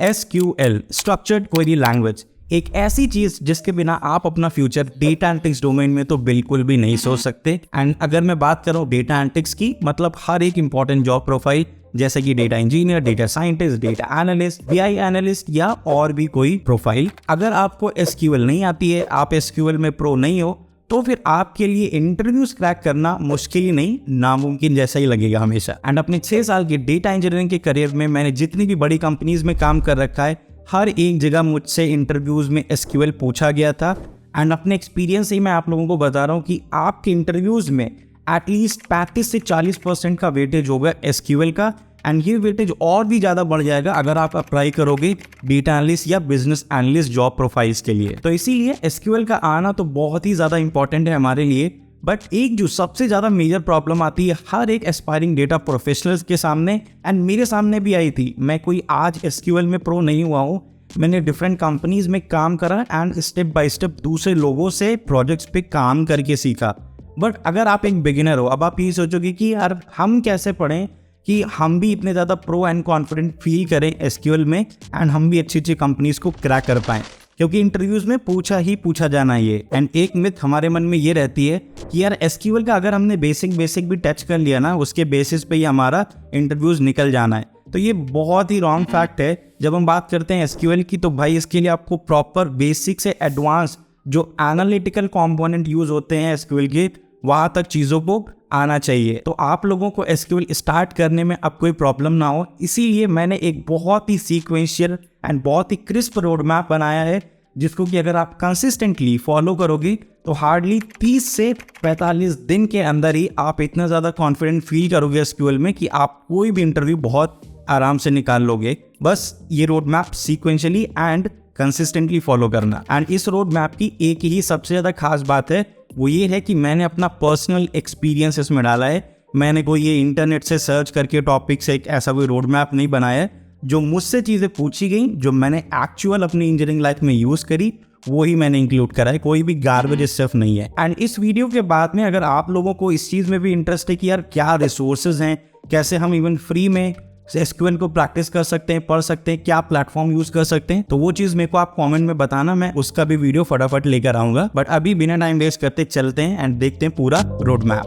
SQL structured query language एक ऐसी चीज जिसके बिना आप अपना फ्यूचर डेटा एनालिटिक्स डोमेन में तो बिल्कुल भी नहीं सोच सकते। एंड अगर मैं बात करूं डेटा एनालिटिक्स की, मतलब हर एक इंपॉर्टेंट जॉब प्रोफाइल जैसे कि data engineer, data scientist, data analyst, BI analyst या और भी कोई प्रोफाइल, अगर आपको SQL नहीं आती है, आप SQL में प्रो नहीं हो, तो फिर आपके लिए इंटरव्यूज क्रैक करना मुश्किल ही नहीं, नामुमकिन जैसा ही लगेगा हमेशा। एंड अपने 6 साल के डेटा इंजीनियरिंग के करियर में मैंने जितनी भी बड़ी कंपनीज में काम कर रखा है, हर एक जगह मुझसे इंटरव्यूज में SQL पूछा गया था। एंड अपने एक्सपीरियंस से ही मैं आप लोगों को बता रहा हूँ कि आपके इंटरव्यूज में एटलीस्ट 35 से 40% का वेटेज होगा SQL का। एंड ये वेटेज और भी ज़्यादा बढ़ जाएगा अगर आप अप्लाई करोगे डेटा एनालिस्ट या बिजनेस एनालिस्ट जॉब प्रोफाइल्स के लिए। तो इसीलिए SQL का आना तो बहुत ही ज़्यादा इंपॉर्टेंट है हमारे लिए। बट एक जो सबसे ज़्यादा मेजर प्रॉब्लम आती है हर एक एस्पायरिंग डेटा प्रोफेशनल्स के सामने, एंड मेरे सामने भी आई थी, मैं कोई आज SQL में प्रो नहीं हुआ हूँ, मैंने डिफरेंट कंपनीज में काम करा एंड स्टेप बाय स्टेप दूसरे लोगों से प्रोजेक्ट्स पे काम करके सीखा। बट अगर आप एक बिगिनर हो, अब आप ये सोचोगे कि यार हम कैसे पढ़ें कि हम भी इतने ज़्यादा प्रो एंड कॉन्फिडेंट फील करें SQL में एंड हम भी अच्छी अच्छी कंपनीज को क्रैक कर पाएँ, क्योंकि इंटरव्यूज में पूछा जाना ये। एंड एक मिथ हमारे मन में ये रहती है कि यार SQL का अगर हमने बेसिक भी टच कर लिया ना, उसके बेसिस पे ही हमारा इंटरव्यूज निकल जाना है। तो ये बहुत ही रॉन्ग फैक्ट है। जब हम बात करते हैं SQL की, तो भाई इसके लिए आपको प्रॉपर बेसिक से एडवांस जो एनालिटिकल कंपोनेंट यूज होते हैं SQL के, वहाँ तक चीज़ों को आना चाहिए। तो आप लोगों को SQL स्टार्ट करने में अब कोई प्रॉब्लम ना हो, इसीलिए मैंने एक बहुत ही सीक्वेंशियल एंड बहुत ही क्रिस्प रोड मैप बनाया है, जिसको कि अगर आप कंसिस्टेंटली फॉलो करोगे तो हार्डली 30 से 45 दिन के अंदर ही आप इतना ज़्यादा कॉन्फिडेंट फील करोगे SQL में कि आप कोई भी इंटरव्यू बहुत आराम से निकाल लोगे। बस ये road map sequentially and consistently follow करना। एंड इस रोड मैप की एक ही सबसे ज़्यादा खास बात है, वो ये है कि मैंने अपना पर्सनल एक्सपीरियंस इसमें डाला है। मैंने कोई ये इंटरनेट से सर्च करके टॉपिक से एक ऐसा कोई रोड मैप नहीं बनाया है। जो मुझसे चीज़ें पूछी गई, जो मैंने एक्चुअल अपनी इंजीनियरिंग लाइफ में यूज़ करी, वो ही मैंने इंक्लूड करा है, कोई भी गार्बेज स्टफ नहीं है। एंड इस वीडियो के बाद में अगर आप लोगों को इस चीज़ में भी इंटरेस्ट है कि यार क्या रिसोर्सेज हैं, कैसे हम इवन फ्री में SQL को प्रैक्टिस कर सकते हैं, पढ़ सकते हैं, क्या प्लेटफॉर्म यूज कर सकते हैं, तो वो चीज़ मेरे को आप कमेंट में बताना, मैं उसका भी वीडियो फटाफट लेकर आऊँगा। बट अभी बिना टाइम वेस्ट करते चलते हैं एंड देखते हैं पूरा रोड मैप।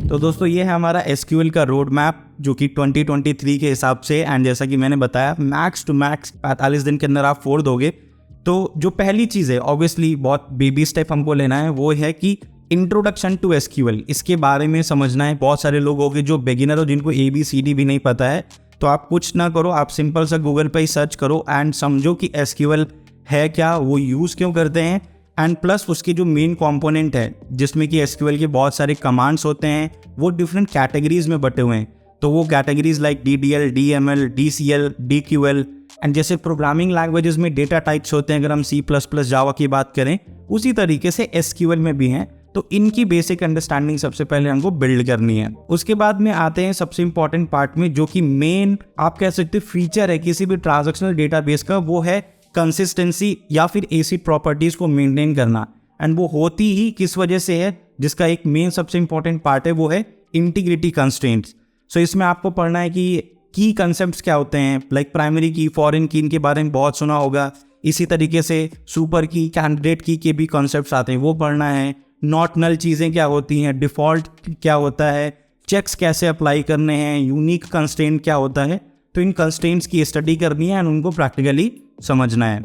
तो दोस्तों ये है हमारा SQL का रोड मैप, जो कि 2023 के हिसाब से, एंड जैसा कि मैंने बताया मैक्स टू मैक्स 45 दिन के अंदर आप फोड़ दोगे। तो जो पहली चीज़ है, ऑब्वियसली बहुत बेबी स्टेप हमको लेना है, वो है कि इंट्रोडक्शन टू SQL, इसके बारे में समझना है। बहुत सारे लोग होंगे जो बिगिनर हो, जिनको ABCD भी नहीं पता है, तो आप कुछ ना करो, आप सिंपल सा गूगल पे ही सर्च करो एंड समझो कि SQL है क्या, वो यूज़ क्यों करते हैं, एंड प्लस उसके जो मेन कंपोनेंट है जिसमें कि SQL के बहुत सारे कमांड्स होते हैं, वो डिफरेंट कैटेगरीज में बटे हुए हैं। तो वो categories like DDL, DML, DCL, DQL, and जैसे प्रोग्रामिंग लैंग्वेजेस में डेटा टाइप्स होते हैं, अगर हम C++, जावा की बात करें, उसी तरीके से SQL में भी हैं। तो इनकी बेसिक अंडरस्टैंडिंग सबसे पहले हमको बिल्ड करनी है। उसके बाद में आते हैं सबसे इंपॉर्टेंट पार्ट में, जो कि मेन आप कह सकते हैं फीचर है किसी भी ट्रांजैक्शनल डेटाबेस का, वो है कंसिस्टेंसी या फिर एसिड प्रॉपर्टीज को मेंटेन करना। एंड वो होती ही किस वजह से है, जिसका एक मेन सबसे इंपॉर्टेंट पार्ट है, वो है इंटीग्रिटी कंस्ट्रेंट्स। सो इसमें आपको पढ़ना है कि की कंसेप्ट्स क्या होते हैं, लाइक प्राइमरी की, फॉरेन की, इनके बारे में बहुत सुना होगा। इसी तरीके से सुपर की, कैंडिडेट की के भी कॉन्सेप्ट्स आते हैं, वो पढ़ना है। नॉट नल चीज़ें क्या होती हैं, डिफ़ॉल्ट क्या होता है, चेक्स कैसे अप्लाई करने हैं, यूनिक कंस्ट्रेंट क्या होता है। तो इन कंस्ट्रेंट्स की स्टडी करनी है एंड उनको प्रैक्टिकली समझना है।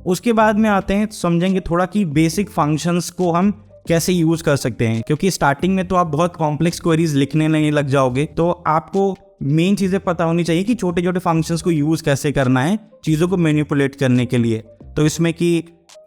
उसके बाद में आते हैं, समझेंगे थोड़ा कि बेसिक फंक्शंस को हम कैसे यूज़ कर सकते हैं, क्योंकि स्टार्टिंग में तो आप बहुत कॉम्प्लेक्स क्वेरीज लिखने नहीं लग जाओगे, तो आपको मेन चीज़ें पता होनी चाहिए कि छोटे छोटे फंक्शंस को यूज़ कैसे करना है चीज़ों को मैनिपुलेट करने के लिए। तो इसमें कि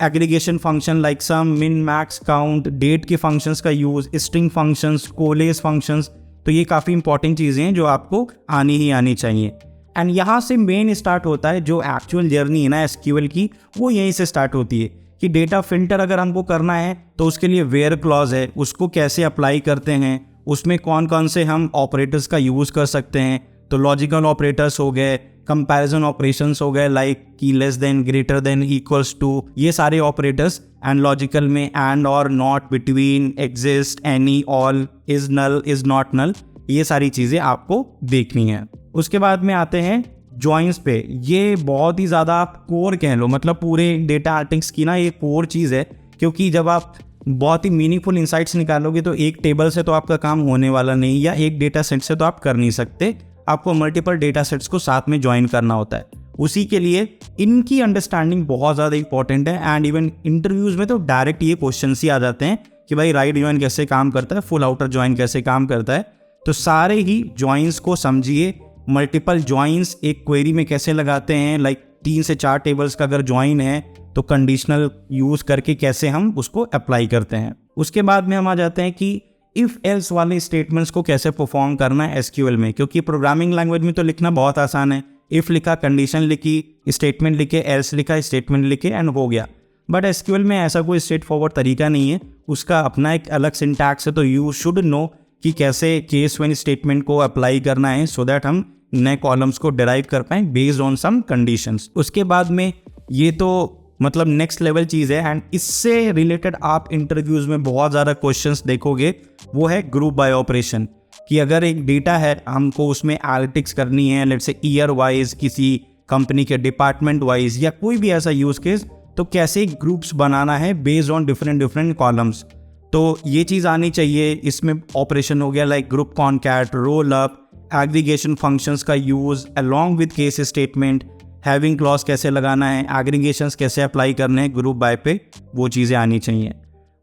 एग्रीगेशन फंक्शन लाइक सम, मिन, मैक्स, काउंट, डेट के फंक्शंस का यूज़, स्ट्रिंग फंक्शंस, कोलेस फंक्शंस, तो ये काफ़ी इंपॉर्टेंट चीज़ें हैं जो आपको आनी ही आनी चाहिए। एंड यहाँ से मेन स्टार्ट होता है जो एक्चुअल जर्नी है ना SQL की, वो यहीं से स्टार्ट होती है कि डेटा फिल्टर अगर हमको करना है तो उसके लिए वेयर क्लॉज है, उसको कैसे अप्लाई करते हैं, उसमें कौन कौन से हम ऑपरेटर्स का यूज़ कर सकते हैं, तो लॉजिकल ऑपरेटर्स हो गए, कंपैरिजन ऑपरेशंस हो गए लाइक कि less than, greater than, equals to, ये सारे ऑपरेटर्स। एंड लॉजिकल में एंड और not, between, exist, any, all, is null, is not null, ये सारी चीज़ें आपको देखनी है। उसके बाद में आते हैं जॉइंस पे। ये बहुत ही ज़्यादा आप कोर कह लो, मतलब पूरे डेटा एनालिटिक्स की ना ये कोर चीज़ है, क्योंकि जब आप बहुत ही मीनिंगफुल इंसाइट्स निकालोगे तो एक टेबल से तो आपका काम होने वाला नहीं, या एक डेटा सेट से तो आप कर नहीं सकते, आपको मल्टीपल डेटा सेट्स को साथ में ज्वाइन करना होता है। उसी के लिए इनकी अंडरस्टैंडिंग बहुत ज़्यादा इंपॉर्टेंट है। एंड इवन इंटरव्यूज़ में तो डायरेक्ट ये क्वेश्चंस ही आ जाते हैं कि भाई राइट जॉइन कैसे काम करता है, फुल आउटर जॉइन कैसे काम करता है। तो सारे ही जॉइंस को समझिए, मल्टीपल जॉइंस एक क्वेरी में कैसे लगाते हैं, लाइक 3 से 4 टेबल्स का अगर जॉइन है तो कंडीशनल यूज़ करके कैसे हम उसको अप्लाई करते हैं। उसके बाद में हम आ जाते हैं कि इफ़ एल्स वाले स्टेटमेंट्स को कैसे परफॉर्म करना है एसक्यूएल में, क्योंकि प्रोग्रामिंग लैंग्वेज में तो लिखना बहुत आसान है, इफ़ लिखा, कंडीशन लिखी, स्टेटमेंट लिखे, एल्स लिखा, स्टेटमेंट लिखे, एंड हो गया। बट एसक्यूएल में ऐसा कोई स्ट्रेट फॉरवर्ड तरीका नहीं है, उसका अपना एक अलग सिंटैक्स है। तो यू शुड नो कि कैसे केस व्हेन स्टेटमेंट को अप्लाई करना है, सो दैट हम नए कॉलम्स को डिराइव कर पाएँ बेस्ड ऑन सम कंडीशंस। उसके बाद में ये तो मतलब नेक्स्ट लेवल चीज़ है, एंड इससे रिलेटेड आप इंटरव्यूज़ में बहुत ज़्यादा क्वेश्चंस देखोगे, वो है ग्रुप बाय ऑपरेशन। कि अगर एक डेटा है, हमको उसमें एनालिटिक्स करनी है, लेट्स से ईयर वाइज, किसी कंपनी के डिपार्टमेंट वाइज, या कोई भी ऐसा यूज़ केस, तो कैसे ग्रुप्स बनाना है बेस्ड ऑन डिफरेंट कॉलम्स। तो ये चीज़ आनी चाहिए। इसमें ऑपरेशन हो गया like group concat, roll up, aggregation functions का use along with case statement, having clause कैसे लगाना है, एग्रीगेशंस कैसे अप्लाई करने हैं ग्रुप बाय पे, वो चीज़ें आनी चाहिए।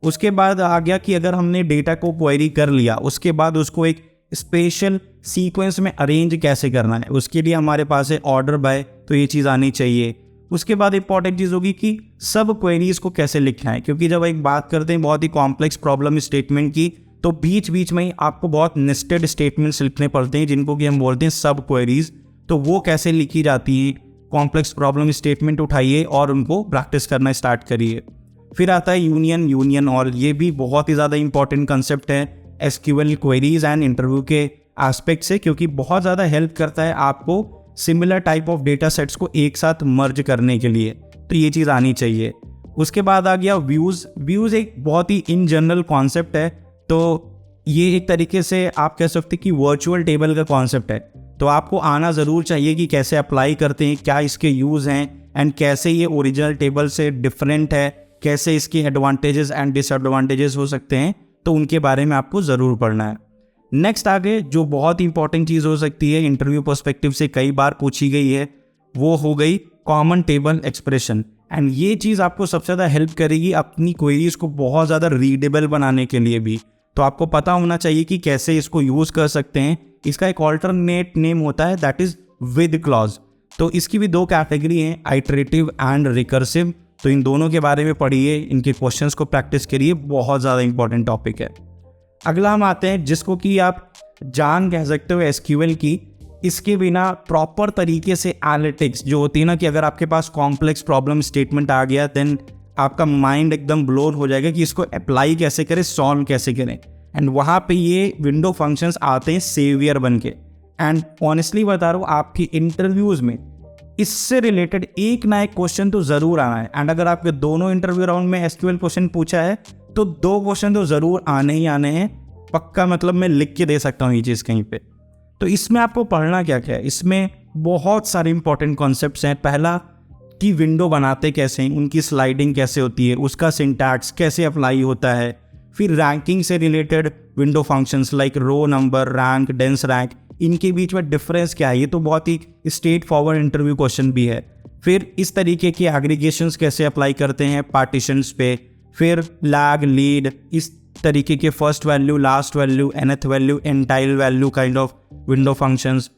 उसके बाद आ गया कि अगर हमने डेटा को क्वेरी कर लिया, उसके बाद उसको एक स्पेशल सीक्वेंस में अरेंज कैसे करना है, उसके लिए हमारे पास है ऑर्डर बाय, तो ये चीज़ आनी चाहिए। उसके बाद इंपॉर्टेंट चीज़ होगी कि सब क्वेरीज को कैसे लिखना है, क्योंकि जब एक बात करते हैं बहुत ही कॉम्प्लेक्स प्रॉब्लम स्टेटमेंट की, तो बीच बीच में ही आपको बहुत नेस्टेड स्टेटमेंट्स लिखने पड़ते हैं, जिनको कि हम बोलते हैं सब क्वेरीज। तो वो कैसे लिखी जाती हैं, कॉम्प्लेक्स प्रॉब्लम स्टेटमेंट उठाइए और उनको प्रैक्टिस करना स्टार्ट करिए। फिर आता है यूनियन ऑल। ये भी बहुत ही ज़्यादा इंपॉर्टेंट कंसेप्ट है एसक्यूएल क्वेरीज एंड इंटरव्यू के एस्पेक्ट से, क्योंकि बहुत ज़्यादा हेल्प करता है आपको similar type of data sets को एक साथ मर्ज करने के लिए। तो ये चीज़ आनी चाहिए। उसके बाद आ गया व्यूज़ एक बहुत ही इन जनरल कॉन्सेप्ट है। तो ये एक तरीके से आप कह सकते कि वर्चुअल टेबल का कॉन्सेप्ट है। तो आपको आना ज़रूर चाहिए कि कैसे अप्लाई करते हैं, क्या इसके यूज़ हैं, एंड कैसे ये ओरिजिनल टेबल से डिफरेंट है, कैसे इसके एडवांटेजेस एंड डिसएडवांटेजेस हो सकते हैं। तो उनके बारे में आपको ज़रूर पढ़ना है। नेक्स्ट आगे जो बहुत ही इंपॉर्टेंट चीज़ हो सकती है, इंटरव्यू पर्सपेक्टिव से कई बार पूछी गई है, वो हो गई कॉमन टेबल एक्सप्रेशन। एंड ये चीज़ आपको सबसे ज़्यादा हेल्प करेगी अपनी क्वेरीज को बहुत ज़्यादा रीडेबल बनाने के लिए भी। तो आपको पता होना चाहिए कि कैसे इसको यूज़ कर सकते हैं। इसका एक ऑल्टरनेट नेम होता है, दैट इज़ विद क्लॉज। तो इसकी भी 2 कैटेगरी हैं, आइटरेटिव एंड रिकर्सिव। तो इन दोनों के बारे में पढ़िए, इनके क्वेश्चंस को प्रैक्टिस करिए, बहुत ज़्यादा इंपॉर्टेंट टॉपिक है। अगला हम आते हैं जिसको कि आप जान कह सकते हो एसक्यूएल की। इसके बिना प्रॉपर तरीके से एनालिटिक्स जो होती है ना, कि अगर आपके पास कॉम्प्लेक्स प्रॉब्लम स्टेटमेंट आ गया, देन आपका माइंड एकदम ब्लोन हो जाएगा कि इसको अप्लाई कैसे करें, सॉल्व कैसे करें। एंड वहाँ पे ये विंडो फंक्शंस आते हैं सेवियर बन के। एंड ऑनेस्टली बता रहा हूँ, आपकी इंटरव्यूज़ में इससे रिलेटेड एक ना एक क्वेश्चन तो ज़रूर आना है। एंड अगर आपके दोनों इंटरव्यू राउंड में एसक्यूएल क्वेश्चन पूछा है, तो 2 क्वेश्चन तो ज़रूर आने ही आने हैं, पक्का। मतलब मैं लिख के दे सकता हूँ ये चीज़ कहीं पे। तो इसमें आपको पढ़ना क्या क्या है, इसमें बहुत सारे इंपॉर्टेंट कॉन्सेप्ट्स हैं। पहला कि विंडो बनाते कैसे हैं, उनकी स्लाइडिंग कैसे होती है, उसका सिंटैक्स कैसे अप्लाई होता है। फिर रैंकिंग से related window functions like row number, rank, dense rank, इनके बीच में डिफरेंस क्या है, ये तो बहुत ही स्ट्रेट फॉरवर्ड इंटरव्यू क्वेश्चन भी है। फिर इस तरीके के एग्रीगेशंस कैसे अप्लाई करते हैं पार्टीशंस पे। फिर लैग, लीड, इस तरीके के first value, last value, nth value, ntile value kind of window functions.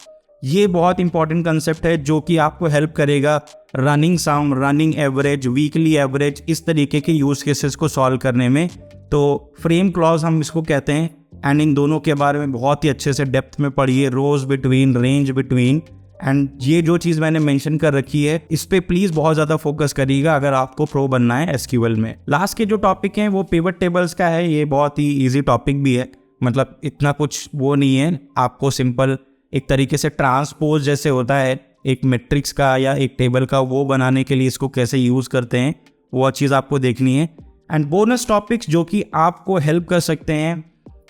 ये बहुत इंपॉर्टेंट कंसेप्ट है जो कि आपको हेल्प करेगा running sum, running average, weekly average, इस तरीके के यूज केसेस को सॉल्व करने में। तो फ्रेम क्लॉज हम इसको कहते हैं। एंड इन दोनों के बारे में बहुत ही अच्छे से डेप्थ में पढ़िए, रोज बिटवीन, रेंज बिटवीन। एंड ये जो चीज़ मैंने मेंशन कर रखी है, इस पे प्लीज़ बहुत ज़्यादा फोकस करिएगा अगर आपको प्रो बनना है एसक्यूएल में। लास्ट के जो टॉपिक हैं वो पिवट टेबल्स का है। ये बहुत ही ईजी टॉपिक भी है, मतलब इतना कुछ वो नहीं है, आपको सिंपल एक तरीके से ट्रांसपोज जैसे होता है एक मैट्रिक्स का या एक टेबल का, वो बनाने के लिए इसको कैसे यूज़ करते हैं वो चीज़ आपको देखनी है। एंड बोनस टॉपिक्स जो कि आपको हेल्प कर सकते हैं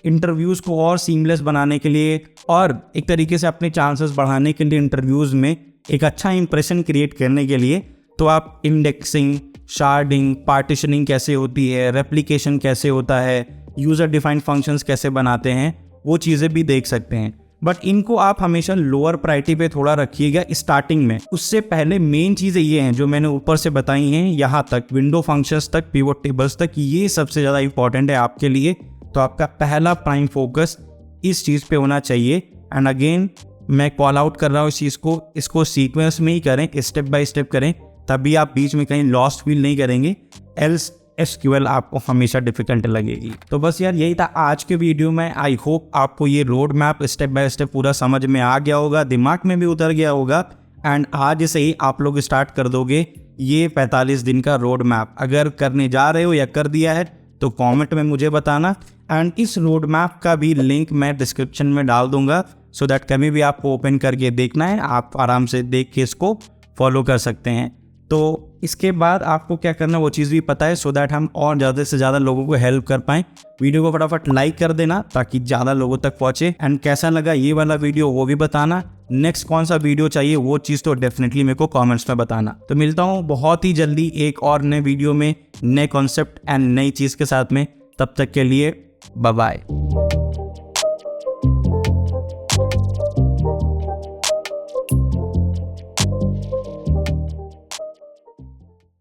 इंटरव्यूज़ को और सीमलेस बनाने के लिए और एक तरीके से अपने चांसेस बढ़ाने के लिए इंटरव्यूज़ में एक अच्छा इंप्रेशन क्रिएट करने के लिए। तो आप इंडेक्सिंग, शार्डिंग, पार्टीशनिंग कैसे होती है, रेप्लिकेशन कैसे होता है, यूज़र डिफाइंड फंक्शंस कैसे बनाते हैं, वो चीज़ें भी देख सकते हैं। बट इनको आप हमेशा लोअर प्रायोरिटी पे थोड़ा रखिएगा स्टार्टिंग में। उससे पहले मेन चीज़ें ये हैं जो मैंने ऊपर से बताई हैं, यहाँ तक विंडो फंक्शंस तक, पिवट टेबल्स तक, ये सबसे ज़्यादा इंपॉर्टेंट है आपके लिए। तो आपका पहला प्राइम फोकस इस चीज़ पे होना चाहिए। एंड अगेन मैं कॉल आउट कर रहा हूँ इस चीज़ को, इसको सीक्वेंस में ही करें, स्टेप बाय स्टेप करें, तभी आप बीच में कहीं लॉस्ट फील नहीं करेंगे, एल्स एसक्यूएल आपको हमेशा डिफिकल्ट लगेगी। तो बस यार यही था आज के वीडियो में। आई होप आपको ये road map step by step पूरा समझ में आ गया होगा, दिमाग में भी उतर गया होगा। एंड आज से ही आप लोग स्टार्ट कर दोगे ये 45 दिन का रोड मैप। अगर करने जा रहे हो या कर दिया है तो कमेंट में मुझे बताना। एंड इस रोड मैप का भी लिंक मैं डिस्क्रिप्शन में डाल दूंगा, सो दैट कभी भी आपको ओपन करके देखना है आप आराम से देख के इसको फॉलो कर सकते हैं। तो इसके बाद आपको क्या करना वो चीज़ भी पता है, सो दैट हम और ज़्यादा से ज़्यादा लोगों को हेल्प कर पाएँ। वीडियो को फटाफट लाइक कर देना ताकि ज़्यादा लोगों तक पहुँचे। एंड कैसा लगा ये वाला वीडियो वो भी बताना। नेक्स्ट कौन सा वीडियो चाहिए वो चीज़ तो डेफिनेटली मेरे को कमेंट्स में बताना। तो मिलता हूँ बहुत ही जल्दी एक और नए वीडियो में, नए कॉन्सेप्ट एंड नई चीज़ के साथ में। तब तक के लिए बाय बाय।